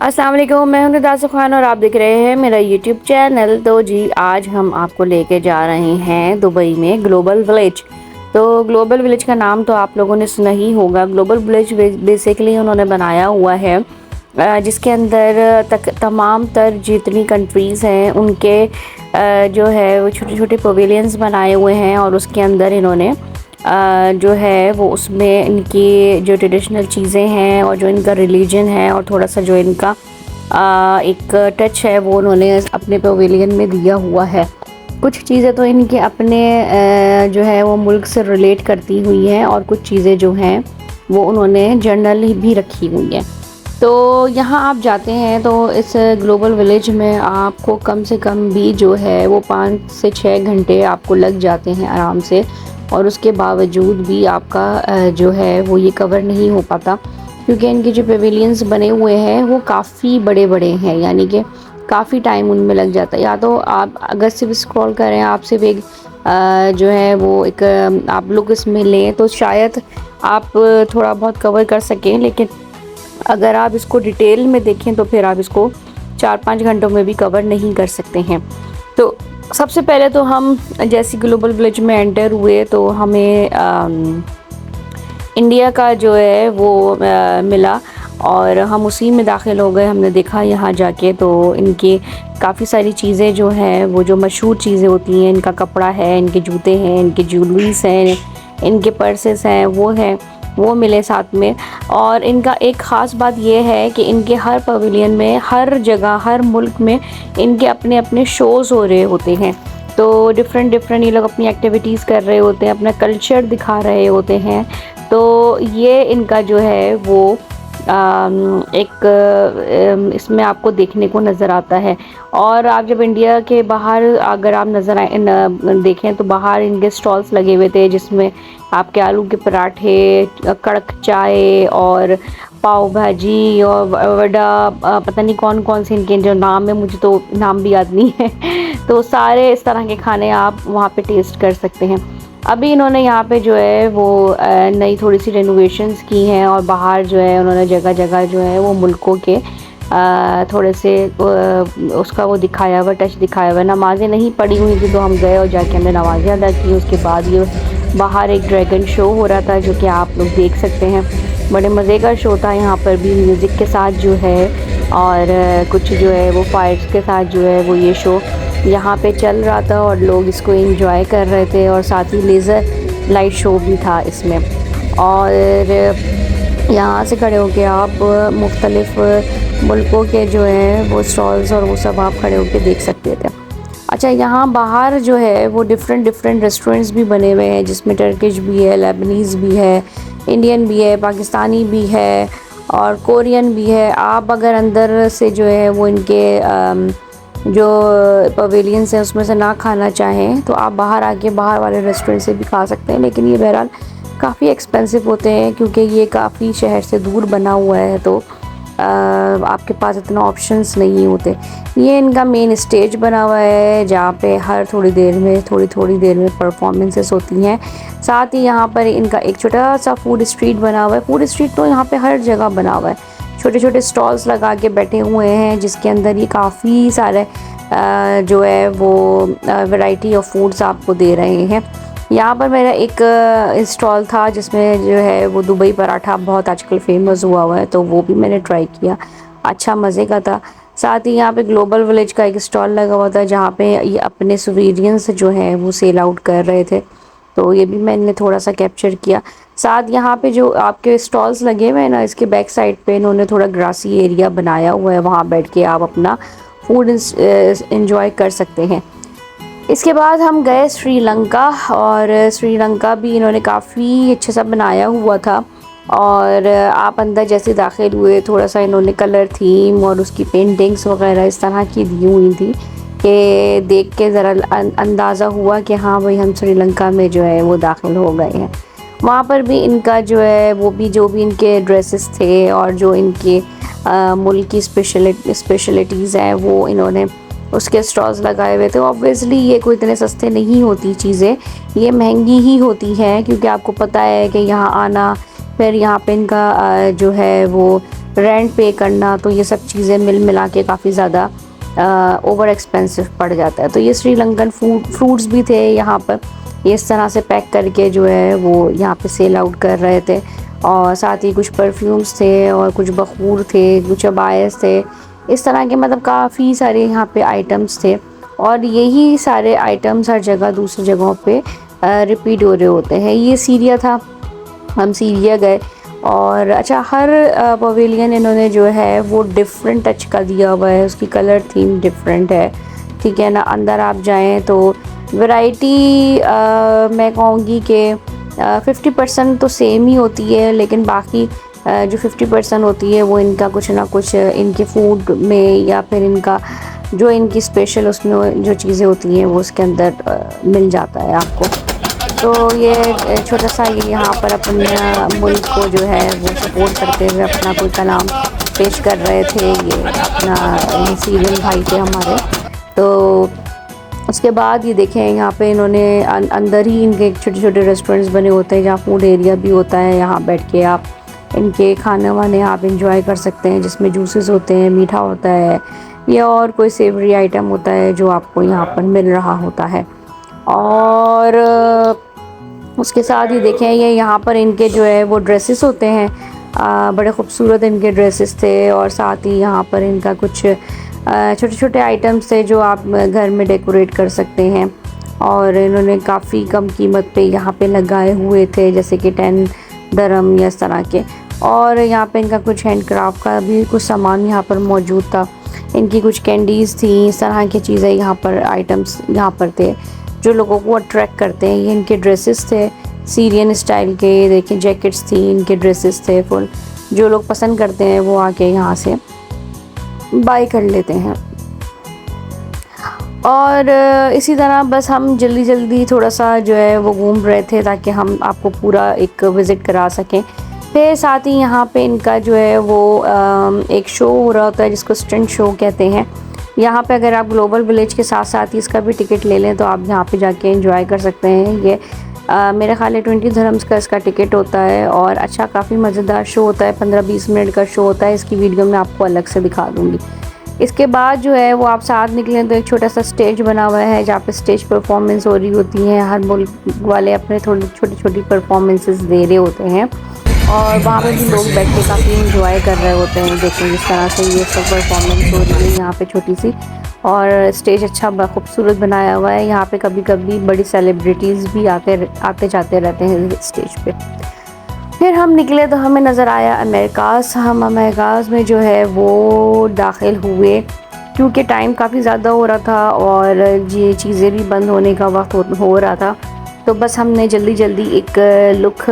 अस्सलाम वालेकुम, मैं हूं आसिफ खान और आप देख रहे हैं मेरा यूट्यूब चैनल। तो जी आज हम आपको लेके जा रहे हैं दुबई में ग्लोबल विलेज। तो ग्लोबल विलेज का नाम तो आप लोगों ने सुना ही होगा। ग्लोबल विलेज बेसिकली उन्होंने बनाया हुआ है जिसके अंदर तमाम तर जितनी कंट्रीज़ हैं उनके जो है वो छोटे छोटे पवेलियंस बनाए हुए हैं और उसके अंदर इन्होंने जो है वो उसमें इनकी जो ट्रेडिशनल चीज़ें हैं और जो इनका रिलीजन है और थोड़ा सा जो इनका एक टच है वो उन्होंने अपने पवेलियन में दिया हुआ है। कुछ चीज़ें तो इनके अपने जो है वो मुल्क से रिलेट करती हुई हैं और कुछ चीज़ें जो हैं वो उन्होंने जर्नल भी रखी हुई हैं। तो यहाँ आप जाते हैं तो इस ग्लोबल विलेज में आपको कम से कम भी जो है वो 5 से 6 घंटे आपको लग जाते हैं आराम से, और उसके बावजूद भी आपका जो है वो ये कवर नहीं हो पाता क्योंकि इनके जो पेविलियंस बने हुए हैं वो काफ़ी बड़े बड़े हैं, यानी कि काफ़ी टाइम उनमें लग जाता है। या तो आप अगर सिर्फ स्क्रॉल करें, आप सिर्फ एक जो है वो एक आप लोग इसमें लें तो शायद आप थोड़ा बहुत कवर कर सकें, लेकिन अगर आप इसको डिटेल में देखें तो फिर आप इसको 4-5 घंटों में भी कवर नहीं कर सकते हैं। तो सबसे पहले तो हम जैसे ग्लोबल विलेज में एंटर हुए तो हमें इंडिया का जो है वो मिला और हम उसी में दाखिल हो गए। हमने देखा यहाँ जाके तो इनके काफ़ी सारी चीज़ें जो हैं वो जो मशहूर चीज़ें होती हैं, इनका कपड़ा है, इनके जूते हैं, इनके ज्वेलरीज हैं, इनके पर्सेस हैं, वो मिले साथ में। और इनका एक ख़ास बात यह है कि इनके हर पवेलियन में, हर जगह, हर मुल्क में इनके अपने अपने शोज़ हो रहे होते हैं। तो डिफरेंट ये लोग अपनी एक्टिविटीज़ कर रहे होते हैं, अपना कल्चर दिखा रहे होते हैं। तो ये इनका जो है वो एक इसमें आपको देखने को नज़र आता है। और आप जब इंडिया के बाहर अगर आप देखें तो बाहर इनके स्टॉल्स लगे हुए थे जिसमें आपके आलू के पराठे, कड़क चाय और पाव भाजी और वड़ा, पता नहीं कौन कौन से इनके जो नाम है, मुझे तो नाम भी याद नहीं है। तो सारे इस तरह के खाने आप वहाँ पे टेस्ट कर सकते हैं। अभी इन्होंने यहाँ पे जो है वो नई थोड़ी सी रेनोवेशंस की हैं और बाहर जो है उन्होंने जगह जगह जो है वो मुल्कों के थोड़े से उसका वो दिखाया हुआ, टच दिखाया हुआ। नमाज़ें नहीं पढ़ी हुई थी तो हम गए और जाके हमने नमाज़ें अदा की। उसके बाद ये बाहर एक ड्रैगन शो हो रहा था जो कि आप लोग देख सकते हैं। बड़े मज़े का शो था। यहाँ पर भी म्यूज़िक के साथ जो है और कुछ जो है वो फाइट्स के साथ जो है वो ये शो यहाँ पे चल रहा था और लोग इसको एंजॉय कर रहे थे। और साथ ही लेज़र लाइट शो भी था इसमें। और यहाँ से खड़े होके आप मुख्तलिफ़ मुल्कों के जो हैं वो स्टॉल्स और वो सब आप खड़े होके देख सकते थे। अच्छा, यहाँ बाहर जो है वो डिफरेंट रेस्टोरेंट्स भी बने हुए हैं जिसमें टर्किश भी है, लेबनीज़ भी है, इंडियन भी है, पाकिस्तानी भी है और कोरियन भी है। आप अगर अंदर से जो है वो इनके जो पवेलियंस हैं उसमें से ना खाना चाहें तो आप बाहर आके बाहर वाले रेस्टोरेंट से भी खा सकते हैं, लेकिन ये बहरहाल काफ़ी एक्सपेंसिव होते हैं क्योंकि ये काफ़ी शहर से दूर बना हुआ है तो आपके पास इतना ऑप्शंस नहीं होते। ये इनका मेन स्टेज बना हुआ है जहाँ पे हर थोड़ी देर में परफॉर्मेंसेस होती हैं। साथ ही यहाँ पर इनका एक छोटा सा फूड स्ट्रीट बना हुआ है। फूड स्ट्रीट तो यहाँ पे हर जगह बना हुआ है, छोटे छोटे स्टॉल्स लगा के बैठे हुए हैं जिसके अंदर ये काफ़ी सारे जो है वो वैरायटी ऑफ फूड्स आपको दे रहे हैं। यहाँ पर मेरा एक स्टॉल था जिसमें जो है वो दुबई पराठा बहुत आजकल फेमस हुआ है, तो वो भी मैंने ट्राई किया, अच्छा मज़े का था। साथ ही यहाँ पे ग्लोबल विलेज का एक स्टॉल लगा हुआ था जहाँ पे ये अपने सोवेनियर्स जो हैं वो सेल आउट कर रहे थे, तो ये भी मैंने थोड़ा सा कैप्चर किया। साथ यहाँ पे जो आपके स्टॉल्स लगे हुए हैं ना, इसके बैक साइड पे इन्होंने थोड़ा ग्रासी एरिया बनाया हुआ है, वहाँ बैठ के आप अपना फूड इंजॉय कर सकते हैं। इसके बाद हम गए श्रीलंका, और श्रीलंका भी इन्होंने काफ़ी अच्छा सा बनाया हुआ था। और आप अंदर जैसे दाखिल हुए थोड़ा सा इन्होंने कलर थीम और उसकी पेंटिंग्स वगैरह इस तरह की दी हुई थी कि देख के ज़रा अंदाज़ा हुआ कि हाँ भाई हम श्रीलंका में जो है वो दाखिल हो गए हैं। वहाँ पर भी इनका जो है वो भी जो भी इनके ड्रेसेस थे और जो इनके मुल्क की स्पेशलिटीज़ हैं वो इन्होंने उसके स्टॉल्स लगाए हुए थे। ऑब्वियसली ये कोई इतने सस्ते नहीं होती चीज़ें, ये महंगी ही होती हैं क्योंकि आपको पता है कि यहाँ आना, फिर यहाँ पे इनका जो है वो रेंट पे करना, तो ये सब चीज़ें मिल मिला के काफ़ी ज़्यादा ओवर एक्सपेंसिव पड़ जाता है। तो ये श्रीलंकन फ्रूट्स भी थे यहाँ पर, ये इस तरह से पैक करके जो है वो यहाँ पे सेल आउट कर रहे थे। और साथ ही कुछ परफ्यूम्स थे और कुछ बखूर थे, कुछ अबायस थे, इस तरह के मतलब काफ़ी सारे यहाँ पे आइटम्स थे। और यही सारे आइटम्स हर जगह दूसरी जगहों पे रिपीट हो रहे होते हैं। ये सीरिया था, हम सीरिया गए और अच्छा हर पवेलियन इन्होंने जो है वो डिफरेंट टच का दिया हुआ है, उसकी कलर थीम डिफरेंट है, ठीक है ना। अंदर आप जाएं तो वैरायटी मैं कहूँगी कि 50% तो सेम ही होती है, लेकिन बाकी जो 50% होती है वो इनका कुछ ना कुछ इनके फूड में या फिर इनका जो इनकी स्पेशल उसमें जो चीज़ें होती हैं वो उसके अंदर मिल जाता है आपको। तो ये छोटा सा ये यहाँ पर अपने मुल्क को जो है वो सपोर्ट करते हुए अपना कोई कलाम पेश कर रहे थे, ये अपना ये सीरियन भाई थे हमारे। तो उसके बाद ये देखें यहाँ पे इन्होंने अंदर ही इनके छोटे छोटे रेस्टोरेंट्स बने होते हैं जहाँ फूड एरिया भी होता है, यहाँ बैठ के आप इनके खाने वाने आप इंजॉय कर सकते हैं, जिसमें जूसेस होते हैं, मीठा होता है या और कोई सेवरी आइटम होता है जो आपको यहाँ पर मिल रहा होता है। और उसके साथ ही देखें ये यहाँ पर इनके जो है वो ड्रेसेस होते हैं, बड़े खूबसूरत इनके ड्रेसेस थे। और साथ ही यहाँ पर इनका कुछ छोटे छोटे आइटम्स थे जो आप घर में डेकोरेट कर सकते हैं, और इन्होंने काफ़ी कम कीमत पे यहाँ पे लगाए हुए थे, जैसे कि 10 दरम या इस तरह के। और यहाँ पे इनका कुछ हैंडक्राफ्ट का भी कुछ सामान यहाँ पर मौजूद था, इनकी कुछ कैंडीज़ थी, इस तरह की चीज़ें यहाँ पर आइटम्स यहाँ पर थे जो लोगों को अट्रैक्ट करते हैं। ये इनके ड्रेसेस थे सीरियन स्टाइल के, देखिए जैकेट्स थी, इनके ड्रेसेस थे फुल, जो लोग पसंद करते हैं वो आके यहाँ से बाय कर लेते हैं। और इसी तरह बस हम जल्दी जल्दी थोड़ा सा जो है वो घूम रहे थे ताकि हम आपको पूरा एक विज़िट करा सकें। फिर साथ ही यहाँ पे इनका जो है वो एक शो हो रहा होता है जिसको स्टंट शो कहते हैं। यहाँ पे अगर आप ग्लोबल विलेज के साथ साथ ही इसका भी टिकट ले लें तो आप यहाँ पे जाके एंजॉय कर सकते हैं। ये मेरे ख्याल है 20 धर्म्स का इसका टिकट होता है और अच्छा काफ़ी मज़ेदार शो होता है, 15-20 मिनट का शो होता है। इसकी वीडियो मैं आपको अलग से दिखा दूँगी। इसके बाद जो है वो आप साथ निकलें तो एक छोटा सा स्टेज बना हुआ है जहाँ पे स्टेज परफॉर्मेंस हो रही होती है, हर मुल्क वाले अपने थोड़ी छोटी छोटी परफॉर्मेंसेस दे रहे होते हैं और वहाँ पे भी लोग बैठ के काफ़ी इंजॉय कर रहे होते हैं। देखें जिस तरह से ये सब परफॉर्मेंस हो रही है यहाँ पे छोटी सी, और स्टेज अच्छा खूबसूरत बनाया हुआ है। यहाँ पे कभी कभी बड़ी सेलिब्रिटीज़ भी आते जाते रहते हैं स्टेज पे। फिर हम निकले तो हमें नज़र आया अमेरिकास। हम अमेरिकास में जो है वो दाखिल हुए क्योंकि टाइम काफ़ी ज़्यादा हो रहा था और ये चीज़ें भी बंद होने का वक्त हो रहा था। तो बस हमने जल्दी जल्दी एक लुक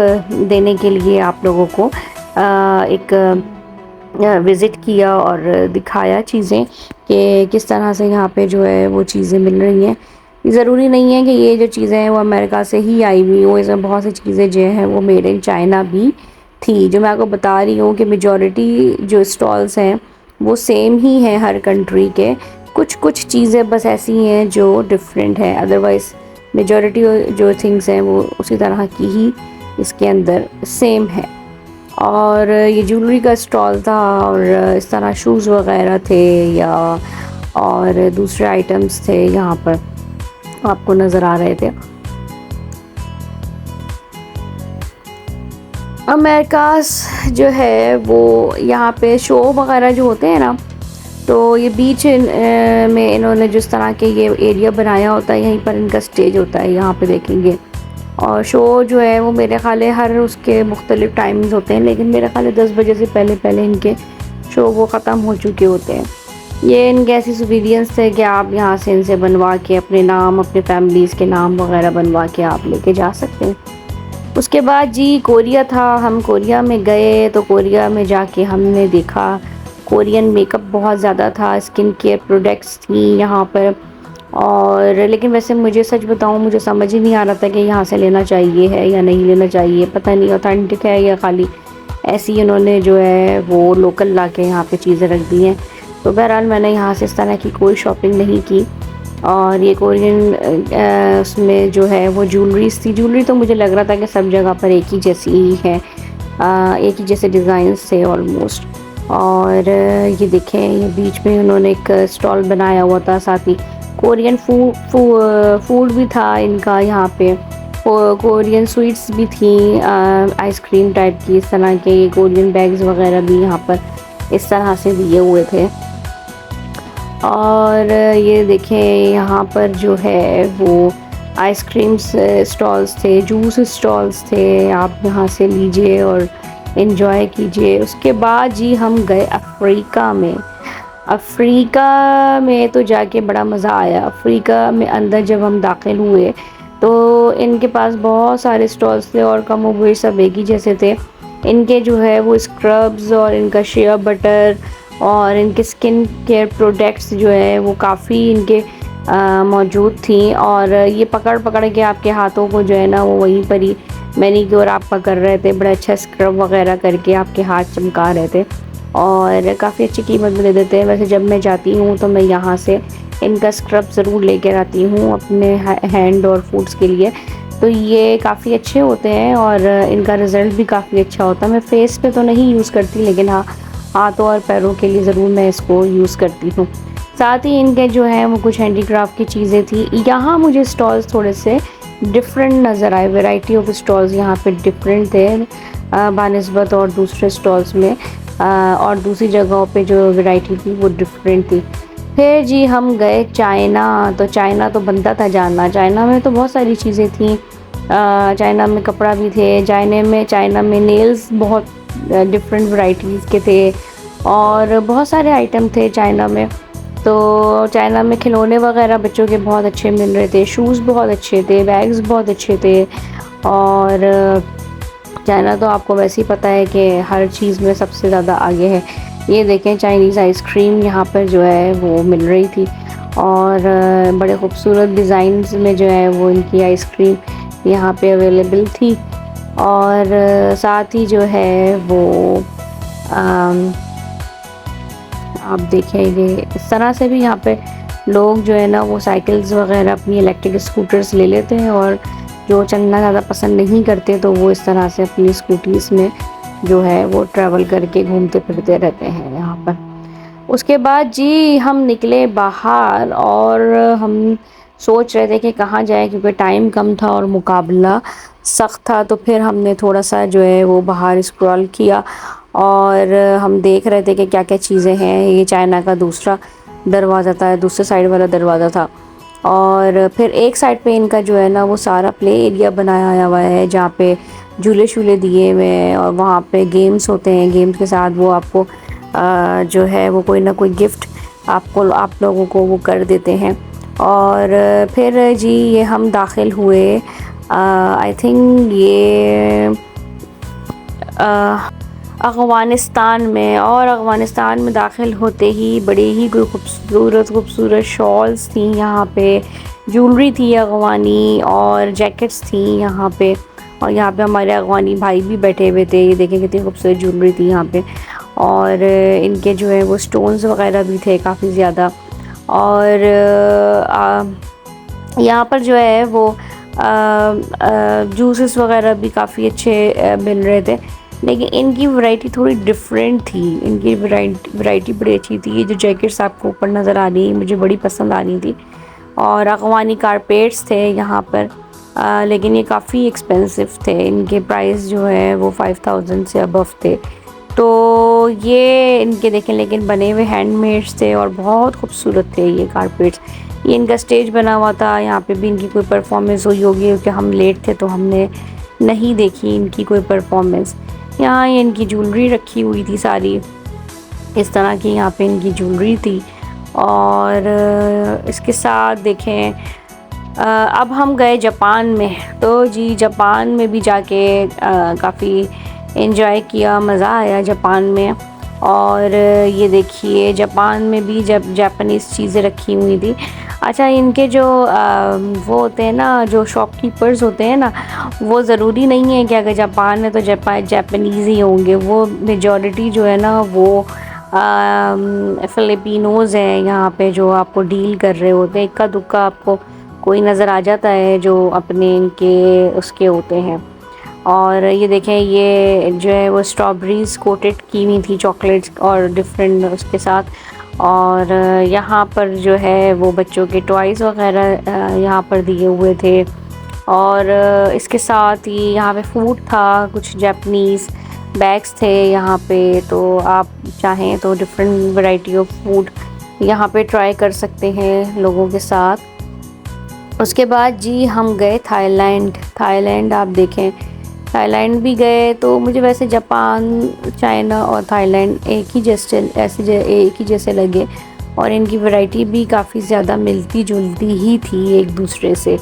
देने के लिए आप लोगों को एक विज़िट किया और दिखाया चीज़ें कि किस तरह से यहाँ पे जो है वो चीज़ें मिल रही हैं। ज़रूरी नहीं है कि ये जो चीज़ें हैं वो अमेरिका से ही आई हुई हो, इसमें बहुत सी चीज़ें जो हैं वो मेड इन चाइना भी थी। जो मैं आपको बता रही हूँ कि मेजॉरिटी जो स्टॉल्स हैं वो सेम ही हैं हर कंट्री के, कुछ कुछ चीज़ें बस ऐसी हैं जो डिफरेंट हैं, अदरवाइज़ मेजॉरिटी जो थिंग्स हैं वो उसी तरह की ही इसके अंदर सेम है। और ये ज्वेलरी का स्टॉल था और इस तरह शूज़ वगैरह थे या और दूसरे आइटम्स थे यहाँ पर आपको नज़र आ रहे थे। अमेरिकास जो है वो यहाँ पे शो वगैरह जो होते हैं ना, तो ये बीच में इन्होंने जिस तरह के ये एरिया बनाया होता है यहीं पर इनका स्टेज होता है, यहाँ पे देखेंगे। और शो जो है वो मेरे ख्याल है हर उसके मुख्तलिफ टाइम्स होते हैं, लेकिन मेरे ख्याल है 10 बजे से पहले पहले इनके शो वो ख़त्म हो चुके होते हैं। ये इनके ऐसी सुविलियंस थे कि आप यहाँ से इनसे बनवा के अपने नाम, अपने फैमिलीज़ के नाम वगैरह बनवा के आप लेके जा सकते हैं। उसके बाद जी कोरिया था, हम कोरिया में गए तो कोरिया में जाके हमने देखा कोरियन मेकअप बहुत ज़्यादा था, स्किन केयर प्रोडक्ट्स थी यहाँ पर। और लेकिन वैसे मुझे सच बताऊँ मुझे समझ ही नहीं आ रहा था कि यहाँ से लेना चाहिए है या नहीं लेना चाहिए, पता नहीं ऑथेंटिक है या खाली ऐसी इन्होंने जो है वो लोकल ला के यहाँ पे चीज़ें रख दी हैं। तो बहरहाल मैंने यहाँ से इस तरह की कोई शॉपिंग नहीं की। और ये कोरियन उसमें जो है वो ज्वेलरीज थी, ज्वेलरी तो मुझे लग रहा था कि सब जगह पर एक ही जैसी ही है, एक ही जैसे डिज़ाइंस थे ऑलमोस्ट। और ये देखें, ये बीच में उन्होंने एक स्टॉल बनाया हुआ था, साथ ही कोरियन फूड भी था इनका यहाँ पे। कोरियन स्वीट्स भी थी, आइसक्रीम टाइप की इस तरह के। ये कोरियन बैग्स वगैरह भी यहाँ पर इस तरह से दिए हुए थे। और ये देखें, यहाँ पर जो है वो आइसक्रीम्स स्टॉल्स थे, जूस स्टॉल्स थे। आप यहाँ से लीजिए और इन्जॉय कीजिए। उसके बाद जी हम गए अफ्रीका में। अफ्रीका में तो जाके बड़ा मज़ा आया। अफ्रीका में अंदर जब हम दाखिल हुए तो इनके पास बहुत सारे स्टॉल्स थे और कम हुए सब एक ही जैसे थे। इनके जो है वो स्क्रब्स और इनका शेयर बटर और इनके स्किन केयर प्रोडक्ट्स जो है वो काफ़ी इनके मौजूद थी। और ये पकड़ पकड़ के आपके हाथों को जो है ना वो वहीं पर ही मैनीक्योर आपका कर रहे थे। बड़ा अच्छा स्क्रब वगैरह करके आपके हाथ चमका रहे थे और काफ़ी अच्छी कीमत में दे देते हैं। वैसे जब मैं जाती हूँ तो मैं यहाँ से इनका स्क्रब ज़रूर लेकर आती हूँ अपने हैंड और फूड्स के लिए। तो ये काफ़ी अच्छे होते हैं और इनका रिज़ल्ट भी काफ़ी अच्छा होता है। मैं फेस पे तो नहीं यूज़ करती, लेकिन हाँ हाथों और पैरों के लिए ज़रूर मैं इसको यूज़ करती हूँ। साथ ही इनके जो है वो कुछ हैंडीक्राफ्ट की चीज़ें थी। यहाँ मुझे स्टॉल्स थोड़े से डिफरेंट नज़र आए। वैरायटी ऑफ स्टॉल्स यहाँ पे डिफरेंट थे बानिस्बत और दूसरे स्टॉल्स में। और दूसरी जगहों पे जो वैरायटी थी वो डिफरेंट थी। फिर जी हम गए चाइना। तो चाइना तो बनता था जानना। चाइना में तो बहुत सारी चीज़ें थी। चाइना में कपड़ा भी थे। चाइना में नेल्स बहुत डिफरेंट वैरायटीज़ के थे और बहुत सारे आइटम थे चाइना में। तो चाइना में खिलौने वगैरह बच्चों के बहुत अच्छे मिल रहे थे, शूज़ बहुत अच्छे थे, बैग्स बहुत अच्छे थे। और चाइना तो आपको वैसे ही पता है कि हर चीज़ में सबसे ज़्यादा आगे है। ये देखें, चाइनीज़ आइसक्रीम यहाँ पर जो है वो मिल रही थी और बड़े खूबसूरत डिज़ाइंस में जो है वो इनकी आइसक्रीम यहाँ पे अवेलेबल थी। और साथ ही जो है वो आप देखें, ये इस तरह से भी यहाँ पे लोग जो है ना वो साइकिल्स वगैरह अपनी इलेक्ट्रिक स्कूटर्स ले लेते हैं और जो चलना ज़्यादा पसंद नहीं करते तो वो इस तरह से अपनी स्कूटीज़ में जो है वो ट्रैवल करके घूमते फिरते रहते हैं यहाँ पर। उसके बाद जी हम निकले बाहर और हम सोच रहे थे कि कहाँ जाए, क्योंकि टाइम कम था और मुकाबला सख्त था। तो फिर हमने थोड़ा सा जो है वो बाहर स्क्रॉल किया और हम देख रहे थे कि क्या क्या चीज़ें हैं। ये चाइना का दूसरा दरवाज़ा था, दूसरे साइड वाला दरवाज़ा था। और फिर एक साइड पे इनका जो है ना वो सारा प्ले एरिया बनाया हुआ है, जहाँ पे झूले शूले दिए हुए हैं और वहाँ पे गेम्स होते हैं। गेम्स के साथ वो आपको जो है वो कोई ना कोई गिफ्ट आप लोगों को वो कर देते हैं। और फिर जी ये हम दाखिल हुए, आई थिंक ये अफ़गानिस्तान में। और अफ़गानिस्तान में दाखिल होते ही बड़े ही खूबसूरत शॉल्स थी यहाँ पे, ज्वेलरी थी अफ़गानी और जैकेट्स थी यहाँ पे। और यहाँ पे हमारे अफ़गानी भाई भी बैठे हुए थे। ये देखें कितनी खूबसूरत ज्वेलरी थी यहाँ पे। और इनके जो है वो स्टोन्स वगैरह भी थे काफ़ी ज़्यादा। और यहाँ पर जो है वो जूसेस वगैरह भी काफ़ी अच्छे मिल रहे थे, लेकिन इनकी वैरायटी थोड़ी डिफरेंट थी। इनकी वैरायटी बड़ी अच्छी थी। ये जो जैकेट्स आपको ऊपर नज़र आ रही मुझे बड़ी पसंद आ रही थी। और अफ़गानी कारपेट्स थे यहाँ पर, लेकिन ये काफ़ी एक्सपेंसिव थे। इनके प्राइस जो है वो 5000 से अबव थे। तो ये इनके देखें, लेकिन बने हुए हैंडमेड्स थे और बहुत खूबसूरत थे ये कारपेट्स। ये इनका स्टेज बना हुआ था। यहाँ पे भी इनकी कोई परफॉर्मेंस हुई होगी, क्योंकि हम लेट थे तो हमने नहीं देखी इनकी कोई परफॉर्मेंस। यहाँ ये इनकी ज्वेलरी रखी हुई थी सारी, इस तरह की यहाँ पे इनकी ज्वेलरी थी। और इसके साथ देखें, अब हम गए जापान में। तो जी जापान में भी जाके काफ़ी एंजॉय किया, मज़ा आया जापान में। और ये देखिए जापान में भी जब जापानीज़ चीज़ें रखी हुई थी। अच्छा, इनके जो वो होते हैं ना, जो शॉपकीपर्स होते हैं ना, वो ज़रूरी नहीं है कि अगर जापान है तो जापानीज़ ही होंगे। वो मेजॉरिटी जो है ना वो फ़िलिपिनोज़ हैं यहाँ पे, जो आपको डील कर रहे होते हैं। इक्का दुक्का आपको कोई नज़र आ जाता है जो अपने इनके उसके होते हैं, और ये देखें, ये जो है वो स्ट्रॉबेरीज़ कोटेड की हुई थी, चॉकलेट्स और डिफरेंट उसके साथ। और यहाँ पर जो है वो बच्चों के टॉयज़ वगैरह यहाँ पर दिए हुए थे। और इसके साथ ही यहाँ पे फूड था, कुछ जापानीज़ बैग्स थे यहाँ पे, तो आप चाहें तो डिफरेंट वैरायटी ऑफ फूड यहाँ पे ट्राई कर सकते हैं लोगों के साथ। उसके बाद जी हम गए थाईलैंड आप देखें, थाईलैंड भी गए तो मुझे वैसे जापान, चाइना और थाईलैंड एक ही जैसे लगे, और इनकी वैरायटी भी काफ़ी ज़्यादा मिलती जुलती ही थी एक दूसरे से।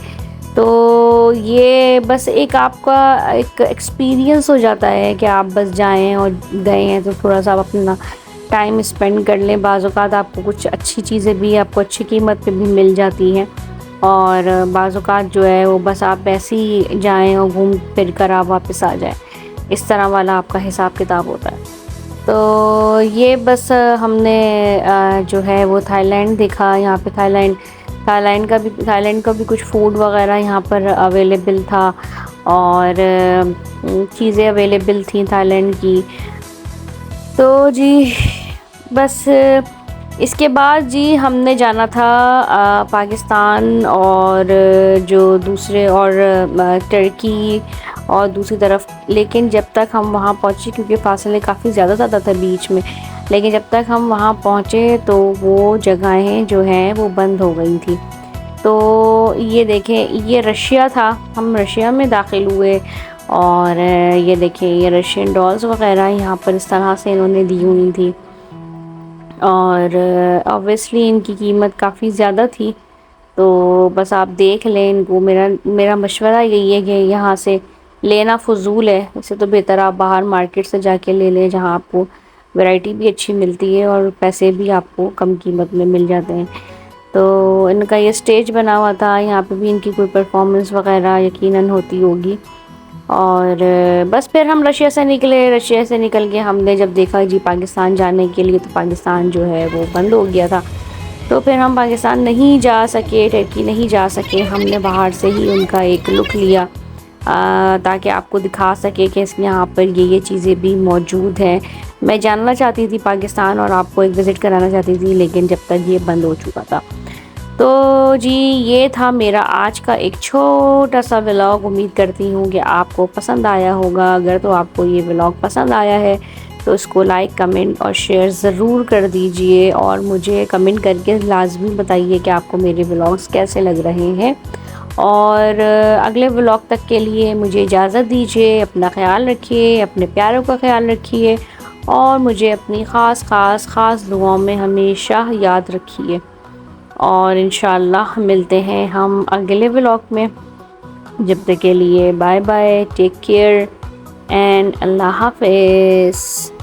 तो ये बस एक आपका एक एक्सपीरियंस हो जाता है कि आप बस जाएं, और गए हैं तो थोड़ा सा आप अपना टाइम स्पेंड कर लें। बाज़ औक़ात आपको कुछ अच्छी चीज़ें भी आपको अच्छी कीमत पे भी मिल जाती हैं, और बाज़ औक़ात जो है वो बस आप ऐसे ही जाएं और घूम फिर कर आप वापस आ जाएं, इस तरह वाला आपका हिसाब किताब होता है। तो ये बस हमने जो है वो थाईलैंड देखा। यहाँ पे थाईलैंड का भी कुछ फूड वगैरह यहाँ पर अवेलेबल था, और चीज़ें अवेलेबल थी थाईलैंड की। तो जी बस इसके बाद जी हमने जाना था पाकिस्तान, और जो दूसरे और टर्की और दूसरी तरफ। लेकिन जब तक हम वहाँ पहुँचे, क्योंकि फासले काफ़ी ज़्यादा था बीच में, लेकिन जब तक हम वहाँ पहुँचे तो वो जगहें जो हैं वो बंद हो गई थी। तो ये देखें, ये रशिया था, हम रशिया में दाखिल हुए, और ये देखें ये रशियन डॉल्स वगैरह यहाँ पर इस तरह से इन्होंने दी हुई थी। और ऑब्वियसली इनकी कीमत काफ़ी ज़्यादा थी, तो बस आप देख लें इनको। मेरा मशवरा यही है कि यहाँ से लेना फ़ुज़ूल है, इससे तो बेहतर आप बाहर मार्केट से जाके ले लें, जहाँ आपको वैरायटी भी अच्छी मिलती है और पैसे भी आपको कम कीमत में मिल जाते हैं। तो इनका ये स्टेज बना हुआ था, यहाँ पे भी इनकी कोई परफॉर्मेंस वगैरह यकीनन होती होगी। और बस फिर हम रशिया से निकल के हमने जब देखा जी पाकिस्तान जाने के लिए, तो पाकिस्तान जो है वो बंद हो गया था। तो फिर हम पाकिस्तान नहीं जा सके, टर्की नहीं जा सके। हमने बाहर से ही उनका एक लुक लिया, ताकि आपको दिखा सके कि यहाँ पर ये चीज़ें भी मौजूद हैं। मैं जानना चाहती थी पाकिस्तान और आपको एक विज़िट कराना चाहती थी, लेकिन जब तक ये बंद हो चुका था। तो जी ये था मेरा आज का एक छोटा सा व्लॉग। उम्मीद करती हूँ कि आपको पसंद आया होगा। अगर तो आपको ये व्लॉग पसंद आया है तो इसको लाइक, कमेंट और शेयर ज़रूर कर दीजिए, और मुझे कमेंट करके लाजमी बताइए कि आपको मेरे व्लॉग्स कैसे लग रहे हैं। और अगले व्लॉग तक के लिए मुझे इजाज़त दीजिए। अपना ख्याल रखिए, अपने प्यारों का ख्याल रखिए, और मुझे अपनी ख़ास दुआओं में हमेशा याद रखिए। और इंशाअल्लाह मिलते हैं हम अगले व्लॉग में। जब तक के लिए bye bye, take care and अल्लाह हाफ़िज़।